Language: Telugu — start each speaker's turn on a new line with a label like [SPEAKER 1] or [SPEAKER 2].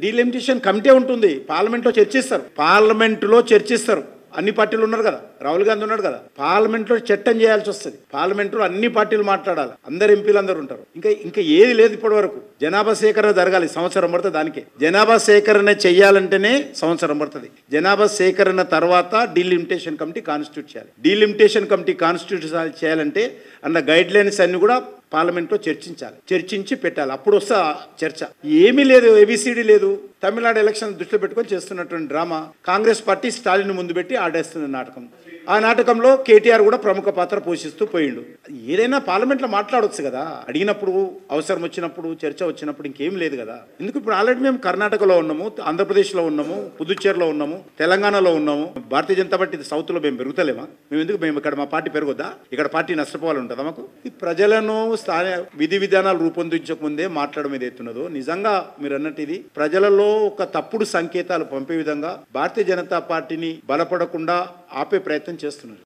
[SPEAKER 1] డీలిమిటేషన్ కమిటీ ఉంటుంది, పార్లమెంటులో చర్చిస్తారు. అన్ని పార్టీలు ఉన్నారు కదా, రాహుల్ గాంధీ ఉన్నాడు కదా, పార్లమెంట్లో చట్టం చేయాల్సి వస్తుంది. పార్లమెంట్లో అన్ని పార్టీలు మాట్లాడాలి, అందరు ఎంపీలు అందరూ ఉంటారు. ఇంకా ఏది లేదు ఇప్పటి వరకు. జనాభా సేకరణ జరగాలి, సంవత్సరం పడుతుంది. దానికే జనాభా సేకరణ చెయ్యాలంటేనే సంవత్సరం పడుతుంది. జనాభా సేకరణ తర్వాత డీలిమిటేషన్ కమిటీ కాన్స్టిట్యూట్ చేయాలి. డీలిమిటేషన్ కమిటీ కాన్స్టిట్యూట్ చేయాలంటే అందులో గైడ్ లైన్స్ అన్ని కూడా పార్లమెంట్లో చర్చించి పెట్టాలి. అప్పుడు వస్తా చర్చ. ఏమీ లేదు, ఏబిసిడి లేదు. తమిళనాడు ఎలక్షన్ దృష్టిలో పెట్టుకొని చేస్తున్నటువంటి డ్రామా. కాంగ్రెస్ పార్టీ స్టాలిన్ ముందు పెట్టి ఆడేస్తుంది నాటకం. ఆ నాటకంలో కేటీఆర్ కూడా ప్రముఖ పాత్ర పోషిస్తూ పోయిండు. ఏదైనా పార్లమెంట్లో మాట్లాడవచ్చు కదా, అడిగినప్పుడు, అవసరం వచ్చినప్పుడు, చర్చ వచ్చినప్పుడు. ఇంకేం లేదు కదా. ఎందుకు ఇప్పుడు ఆల్రెడీ మేము కర్ణాటకలో ఉన్నాము, ఆంధ్రప్రదేశ్లో ఉన్నాము, పుదుచ్చేరిలో ఉన్నాము, తెలంగాణలో ఉన్నాము. భారతీయ జనతా పార్టీ సౌత్లో మేము పెరుగుతలేమా? మేము ఇక్కడ మా పార్టీ పెరగొద్దా? ఇక్కడ పార్టీ నష్టపోవాలి ఉంటుందా మాకు? ఈ ప్రజలను విధి విధానాలు రూపొందించకముందే మాట్లాడడం ఏదైతున్నదో నిజంగా మీరు అన్నట్టు ఇది ప్రజలలో ఒక తప్పుడు సంకేతాలు పంపే విధంగా భారతీయ జనతా పార్టీని బలపడకుండా ఆపే ప్రయత్నం చేస్తున్నారు.